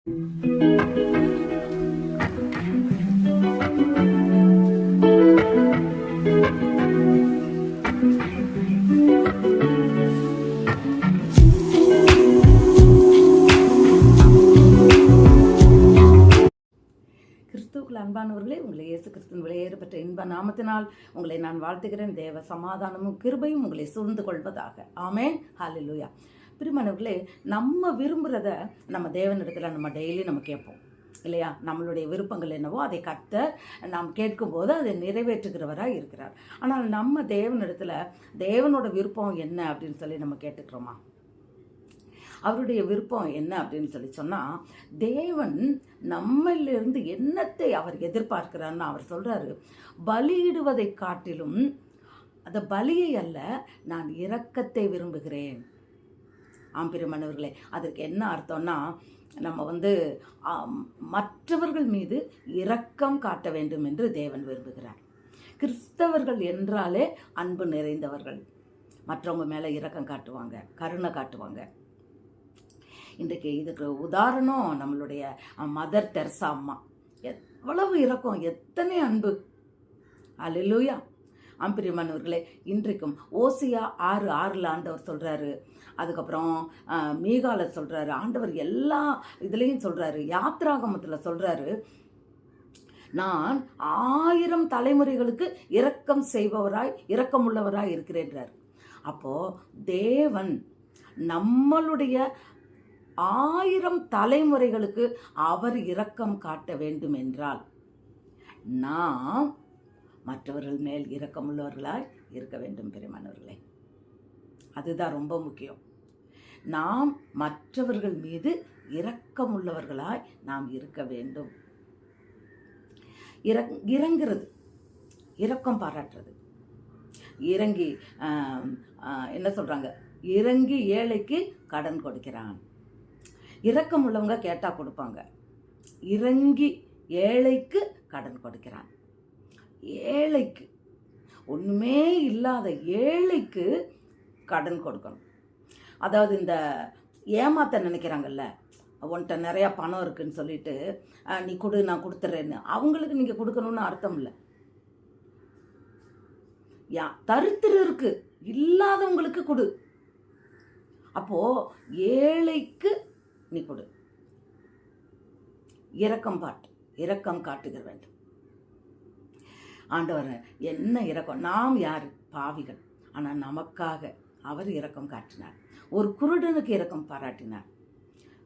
கிறிஸ்துவுக்குள் அன்பானவர்களே, உங்களை இயேசு கிறிஸ்துவின் விலையேறப்பட்ட இன்ப நாமத்தினால் உங்களை நான் வாழ்த்துகிறேன். தேவ சமாதானமும் கிருபையும் உங்களை சூழ்ந்து கொள்வதாக. ஆமேன். ஹல்லேலூயா. பிரியமானவர்களே, நம்ம விரும்புகிறத நம்ம தேவனிடத்தில் நம்ம டெய்லி நம்ம கேட்போம் இல்லையா? நம்மளுடைய விருப்பங்கள் என்னவோ அதை கர்த்தர் நாம் கேட்கும்போது அதை நிறைவேற்றுகிறவராக இருக்கிறார். ஆனால் நம்ம தேவனிடத்தில் தேவனோட விருப்பம் என்ன அப்படின்னு சொல்லி நம்ம கேட்டுக்கிறோமா? அவருடைய விருப்பம் என்ன அப்படின்னு சொல்லி சொன்னால், தேவன் நம்மளிலிருந்து என்னத்தை அவர் எதிர்பார்க்கிறார்னு அவர் சொல்கிறாரு, பலியிடுவதை காட்டிலும் அந்த பலியை அல்ல, நான் இரக்கத்தை விரும்புகிறேன். பிரியமானவர்களே, அதற்கு என்ன அர்த்தம்னா, நம்ம மற்றவர்கள் மீது இரக்கம் காட்ட வேண்டும் என்று தேவன் விரும்புகிறார். கிறிஸ்தவர்கள் என்றாலே அன்பு நிறைந்தவர்கள், மற்றவங்க மேலே இரக்கம் காட்டுவாங்க, கருணை காட்டுவாங்க. இன்றைக்கு இதுக்கு உதாரணம் நம்மளுடைய மதர் தெரசா அம்மா. எவ்வளவு இரக்கம், எத்தனை அன்பு! அல்லேலூயா. பிரியமானவர்களே, இன்றைக்கும் ஓசியா 6:6 ஆண்டவர் சொல்கிறாரு. அதுக்கப்புறம் மீகால சொல்கிறாரு. ஆண்டவர் எல்லா இதுலேயும் சொல்கிறாரு. யாத்ராகமத்தில் சொல்கிறாரு, நான் 1000 தலைமுறைகளுக்கு இரக்கம் செய்பவராய் இரக்கமுள்ளவராய் இருக்கிறேன்றார். அப்போது தேவன் நம்மளுடைய 1000 தலைமுறைகளுக்கு அவர் இரக்கம் காட்ட வேண்டும் என்றால் நாம் மற்றவர்கள் மேல் இரக்கமுள்ளவர்களாய் இருக்க வேண்டும். பிரியமானவர்களே, அதுதான் ரொம்ப முக்கியம். நாம் மற்றவர்கள் மீது இரக்கமுள்ளவர்களாய் நாம் இருக்க வேண்டும். இறங்குறது, இரக்கம் பாராட்டுறது, இறங்கி என்ன சொல்கிறாங்க, இறங்கி ஏழைக்கு கடன் கொடுக்கிறான். இரக்கம் உள்ளவங்க கேட்டால் கொடுப்பாங்க. இறங்கி ஏழைக்கு கடன் கொடுக்கிறான். ஏழைக்கு, ஒன்றுமே இல்லாத ஏழைக்கு கடன் கொடுக்கணும். அதாவது இந்த ஏமாத்த நினைக்கிறாங்கல்ல, உன்கிட்ட நிறையா பணம் இருக்குன்னு சொல்லிட்டு நீ கொடு, நான் கொடுத்துட்றேன்னு, அவங்களுக்கு நீங்கள் கொடுக்கணும்னு அர்த்தம் இல்லை. தரித்திரம் இருக்கு, இல்லாதவங்களுக்கு கொடு. அப்போது ஏழைக்கு நீ கொடு. இரக்கம் காட்டுகிற வேண்டும். ஆண்டவர் என்ன இரக்கம்! நாம் யார்? பாவிகள். ஆனால் நமக்காக அவர் இரக்கம் காட்டினார். ஒரு குருடனுக்கு இரக்கம் பாராட்டினார்,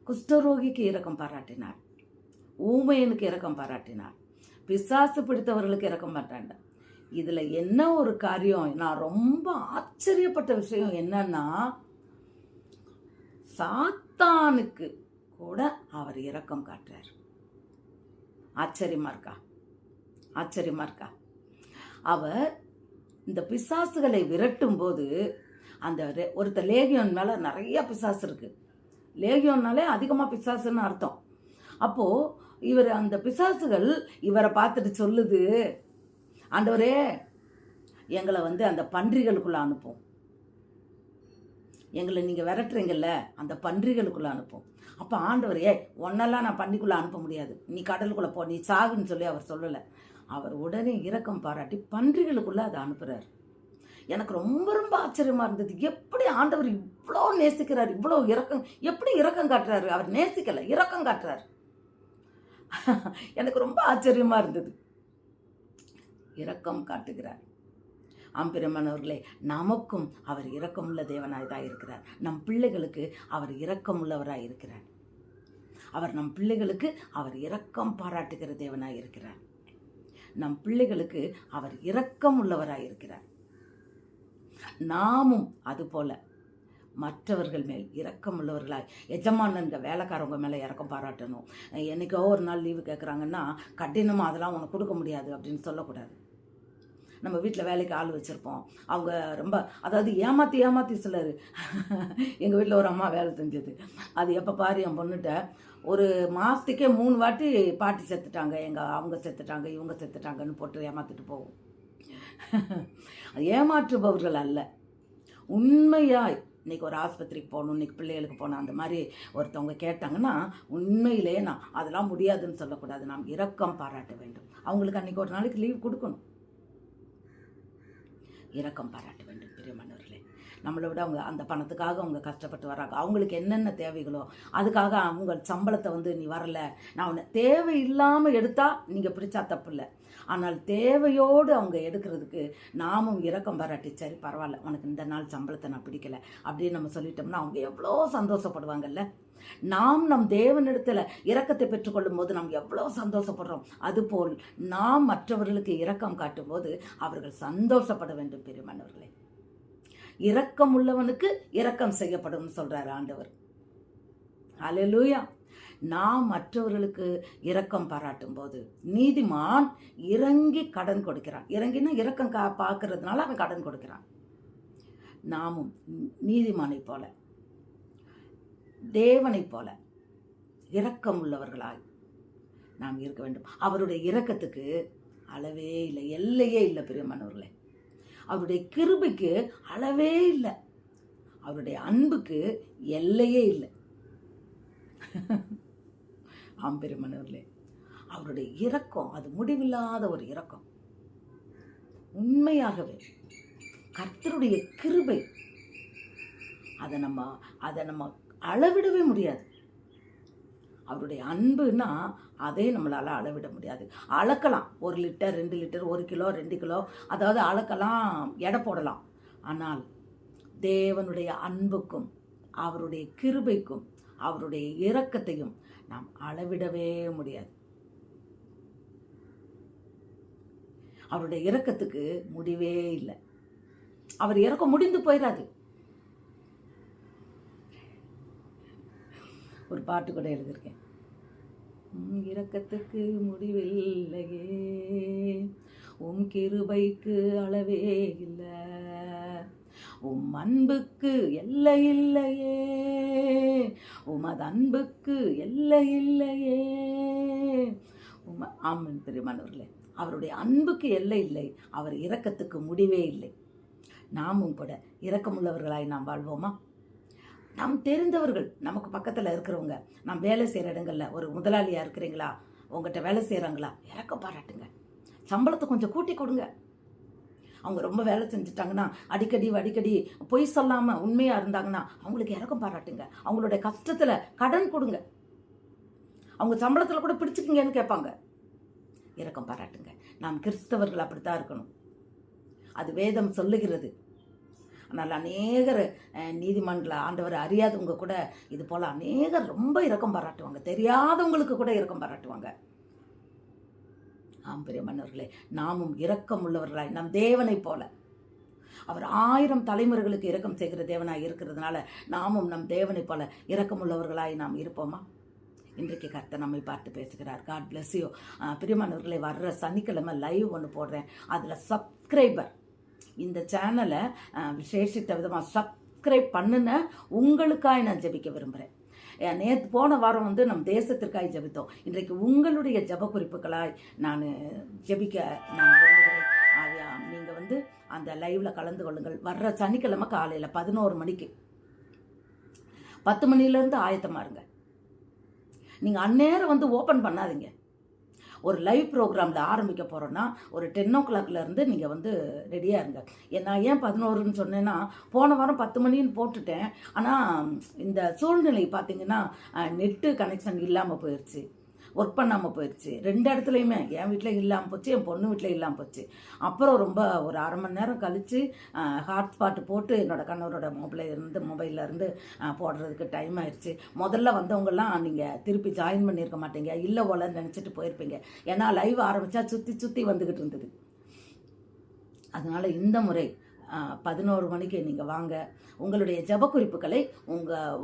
குஷ்டரோகிக்கு இரக்கம் பாராட்டினார், ஊமையனுக்கு இரக்கம் பாராட்டினார், பிசாசு பிடித்தவர்களுக்கு இரக்கம் பாராட்டினார். இதில் என்ன ஒரு காரியம், நான் ரொம்ப ஆச்சரியப்பட்ட விஷயம் என்னன்னா, சாத்தானுக்கு கூட அவர் இரக்கம் காட்டுறார். ஆச்சரியமா இருக்கா? அவர் இந்த பிசாசுகளை விரட்டும் போது, அந்த ஒருத்தர் லேகியோன் மேலே நிறைய பிசாசு இருக்கு. லேகியோன்னாலே அதிகமாக பிசாசுன்னு அர்த்தம். அப்போது இவர் அந்த பிசாசுகள் இவரை பார்த்துட்டு சொல்லுது, ஆண்டவரே எங்களை அந்த பன்றிகளுக்குள்ளே அனுப்பும், எங்களை நீங்கள் விரட்டுறீங்கல்ல, அந்த பன்றிகளுக்குள்ளே அனுப்பும். அப்போ ஆண்டவரே, ஒன்னெல்லாம் நான் பன்றிக்குள்ளே அனுப்ப முடியாது, நீ கடலுக்குள்ளே போ, நீ சாகுன்னு சொல்லி அவர் சொல்லலை. அவர் உடனே இரக்கம் பாராட்டி பன்றிகளுக்குள்ளே அதை அனுப்புகிறார். எனக்கு ரொம்ப ரொம்ப ஆச்சரியமாக இருந்தது. எப்படி ஆண்டவர் இவ்வளோ நேசிக்கிறார், இவ்வளோ எப்படி இரக்கம் காட்டுறாரு? அவர் நேசிக்கலை, இரக்கம் காட்டுறார். எனக்கு ரொம்ப ஆச்சரியமாக இருந்தது. இரக்கம் காட்டுகிறார். பிரியமானவர்களே, நமக்கும் அவர் இரக்கமுள்ள தேவனாய் தான் இருக்கிறார். நம் பிள்ளைகளுக்கு அவர் இரக்கமுள்ளவராய் இருக்கிறார். அவர் நம் பிள்ளைகளுக்கு அவர் இரக்கம் பாராட்டுகிற தேவனாய் இருக்கிறார். நம் பிள்ளைகளுக்கு அவர் இரக்கம் உள்ளவராய் இருக்கிறார். நாமும் அதுபோல மற்றவர்கள் மேல் இரக்கம் உள்ளவர்களாய், எஜமானங்க வேலைக்காரவங்க மேலே இரக்கம் பாராட்டணும். என்னைக்கோ ஒரு நாள் லீவு கேட்குறாங்கன்னா கடினமாக அதெல்லாம் உனக்கு கொடுக்க முடியாது அப்படின்னு சொல்லக்கூடாது. நம்ம வீட்டில் வேலைக்கு ஆள் வச்சுருப்போம், அவங்க ரொம்ப ஏமாற்றி சிலர். எங்கள் வீட்டில் ஒரு அம்மா வேலை செஞ்சது, அது எப்போ பாரு என் பொண்ணுகிட்ட ஒரு மாதத்துக்கே 3 வாட்டி பாட்டி செத்துட்டாங்க, அவங்க செத்துட்டாங்க, இவங்க செத்துட்டாங்கன்னு போட்டு ஏமாற்றிட்டு போவோம். ஏமாற்றுபவர்கள் அல்ல, உண்மையாய் இன்றைக்கி ஒரு ஆஸ்பத்திரிக்கு போகணும், இன்றைக்கி பிள்ளைகளுக்கு போகணும், அந்த மாதிரி ஒருத்தவங்க கேட்டாங்கன்னா உண்மையிலே நான் அதெல்லாம் முடியாதுன்னு சொல்லக்கூடாது. நாம் இரக்கம் பாராட்ட வேண்டும். அவங்களுக்கு அன்றைக்கி ஒரு நாளைக்கு லீவ் கொடுக்கணும். இரக்கம் பாராட்ட வேண்டும் பிரியமானவர்களே. நம்மளை விட அவங்க அந்த பணத்துக்காக அவங்க கஷ்டப்பட்டு வர்றாங்க. அவங்களுக்கு என்னென்ன தேவைகளோ அதுக்காக அவங்க சம்பளத்தை நீ வரல, நான் உன்னை தேவையில்லாமல் எடுத்தால் நீங்கள் பிடிச்சா தப்பு இல்லை. ஆனால் தேவையோடு அவங்க எடுக்கிறதுக்கு நாமும் இரக்கம் பாராட்டி, சரி பரவாயில்ல, உனக்கு இந்த நாள் சம்பளத்தை நான் பிடிக்கல அப்படின்னு நம்ம சொல்லிட்டோம்னா அவங்க எவ்வளோ சந்தோஷப்படுவாங்கல்ல. நாம் நம் தேவனிடத்தில் இரக்கத்தை பெற்றுக்கொள்ளும் போது நாம் எவ்வளோ சந்தோஷப்படுறோம். அதுபோல் நாம் மற்றவர்களுக்கு இரக்கம் காட்டும் போது அவர்கள் சந்தோஷப்பட வேண்டும் பிரியமானவர்களே. இரக்கம் உள்ளவனுக்கு இரக்கம் செய்யப்படும் சொல்றாரு ஆண்டவர். அல்லேலூயா. நாம் மற்றவர்களுக்கு இரக்கம் பாராட்டும் போது நீதிமான் இறங்கி கடன் கொடுக்கிறான். இறங்கினா இரக்கம் பார்க்கறதுனால அவன் கடன் கொடுக்கிறான். நாமும் நீதிமானை போல, தேவனை போல இரக்கம் உள்ளவர்களாய் நாம் இருக்க வேண்டும். அவருடைய இரக்கத்துக்கு அளவே இல்லை, எல்லையே இல்லை பிரியமானவர்களே. அவருடைய கிருபைக்கு அளவே இல்லை, அவருடைய அன்புக்கு எல்லையே இல்லை. ஆம் பிரியமானவர்களே, அவருடைய இரக்கம் அது முடிவில்லாத ஒரு இரக்கம். உண்மையாகவே கர்த்தருடைய கிருபை அதை நம்ம அளவிடவே முடியாது. அவருடைய அன்புன்னா அதை நம்மளால் அளவிட முடியாது. அளக்கலாம், 1 லிட்டர் 2 லிட்டர் 1 கிலோ 2 கிலோ, அதாவது அளக்கலாம், எடை போடலாம். ஆனால் தேவனுடைய அன்புக்கும் அவருடைய கிருபைக்கும் அவருடைய இரக்கத்தையும் நாம் அளவிடவே முடியாது. அவருடைய இரக்கத்துக்கு முடிவே இல்லை. அவர் இரக்கம் முடிந்து போயிடாது. ஒரு பாட்டு கூட எழுதியிருக்கேன். இரக்கத்துக்கு முடிவில்லையே, உம் கிருபைக்கு அளவே இல்லை, உம் அன்புக்கு எல்லை இல்லையே, உமது அன்புக்கு எல்லை இல்லையே. ஆமாம் பிரியமானவர்களே, அவருடைய அன்புக்கு எல்லை இல்லை, அவர் இரக்கத்துக்கு முடிவே இல்லை. நாமும் கூட இரக்கமுள்ளவர்களாய் நாம் வாழ்வோமா? நாம் தெரிந்தவர்கள், நமக்கு பக்கத்தில் இருக்கிறவங்க, நாம் வேலை செய்கிற இடங்களில் ஒரு முதலாளியாக இருக்கிறீங்களா, உங்கள்கிட்ட வேலை செய்கிறாங்களா, இரக்கம் பாராட்டுங்க. சம்பளத்தை கொஞ்சம் கூட்டி கொடுங்க. அவங்க ரொம்ப வேலை செஞ்சுட்டாங்கன்னா அடிக்கடி பொய் சொல்லாமல் உண்மையாக இருந்தாங்கன்னா அவங்களுக்கு இரக்கம் பாராட்டுங்க. அவங்களுடைய கஷ்டத்தில் கடன் கொடுங்க. அவங்க சம்பளத்தில் கூட பிடிச்சிக்கிங்கன்னு கேட்பாங்க. இரக்கம் பாராட்டுங்க. நாம் கிறிஸ்தவர்கள் அப்படித்தான் இருக்கணும். அது வேதம் சொல்லுகிறது. அதனால் அநேகர் நீதிமன்ற ஆண்டவர் அறியாதவங்க கூட இது போல் அநேகர் ரொம்ப இரக்கம் பாராட்டுவாங்க. தெரியாதவங்களுக்கு கூட இரக்கம் பாராட்டுவாங்க. ஆம் பிரியமானவர்களே, நாமும் இரக்கம் உள்ளவர்களாய் நம் தேவனை போல, அவர் 1000 தலைமுறைகளுக்கு இரக்கம் செய்கிற தேவனாய் இருக்கிறதுனால நாமும் நம் தேவனை போல இரக்கம் உள்ளவர்களாய் நாம் இருப்போமா? இன்றைக்கு கர்த்தர் நம்மை பார்த்து பேசுகிறார். God bless you. பிரியமானவர்களை, வர்ற சனிக்கிழமை லைவ் ஒன்று போடுறேன். அதில் சப்ஸ்கிரைபர், இந்த சேனலை விசேஷித்த விதமாக சப்ஸ்கிரைப் பண்ணுன உங்களுக்காக நான் ஜெபிக்க விரும்புகிறேன். நேற்று போன வாரம் நம் தேசத்திற்காக ஜெபித்தோம். இன்றைக்கு உங்களுடைய ஜெப குறிப்புகளாய் நான் ஜெபிக்க நான் விரும்புகிறேன். நீங்கள் அந்த லைவில் கலந்து கொள்ளுங்கள். வர்ற சனிக்கிழமை காலையில் 11 மணிக்கு, 10 மணிலேருந்து ஆயத்தமாக இருங்க. நீங்கள் அந்நேரம் ஓப்பன் பண்ணாதீங்க. ஒரு லைவ் ப்ரோக்ராமில் ஆரம்பிக்க போகிறோன்னா ஒரு 10 o'clockலேருந்து நீங்கள் ரெடியாக இருங்க. நான் ஏன் 11ன்னு சொன்னேன்னா, போன வாரம் 10 மணின்னு போட்டுட்டேன். ஆனால் இந்த சூழ்நிலை பார்த்திங்கன்னா நெட்டு கனெக்ஷன் இல்லாமல் போயிடுச்சு, ஒர்க் பண்ணாமல் போயிடுச்சு. 2 இடத்துலையுமே, என் வீட்டில் இல்லாமல் போச்சு, என் பொண்ணு வீட்டில் இல்லாமல் போச்சு. அப்புறம் ரொம்ப ஒரு அரை மணி நேரம் கழித்து ஹாட்ஸ்பாட்டு போட்டு என்னோடய கணவரோட மொபைலில் இருந்து போடுறதுக்கு டைம் ஆயிடுச்சு. முதல்ல வந்தவங்கெல்லாம் நீங்கள் திருப்பி ஜாயின் பண்ணியிருக்க மாட்டீங்க, இல்லை போலன்னு நினச்சிட்டு போயிருப்பீங்க. ஏன்னா லைவ் ஆரம்பித்தா சுற்றி வந்துக்கிட்டு இருந்தது. அதனால் இந்த முறை 11 மணிக்கு நீங்கள் வாங்க. உங்களுடைய ஜெப குறிப்புகளை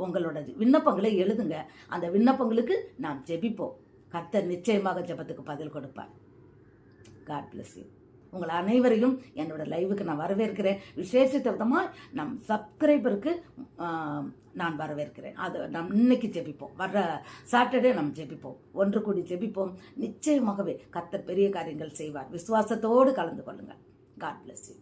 உங்களோட விண்ணப்பங்களை எழுதுங்க. அந்த விண்ணப்பங்களுக்கு நாம் ஜெபிப்போம். கர்த்தர் நிச்சயமாக ஜெபத்துக்கு பதில் கொடுப்பார். God bless you. உங்கள் அனைவரையும் என்னோட லைவுக்கு நான் வரவேற்கிறேன். விசேஷித்த விதமாக நம் சப்ஸ்கிரைபருக்கு நான் வரவேற்கிறேன். அது நாம் இன்னைக்கு ஜெபிப்போம். வர்ற சாட்டர்டே நம்ம ஜெபிப்போம், ஒன்று கூடி ஜெபிப்போம். நிச்சயமாகவே கர்த்தர் பெரிய காரியங்கள் செய்வார். விசுவாசத்தோடு கலந்து கொள்ளுங்கள். God bless you.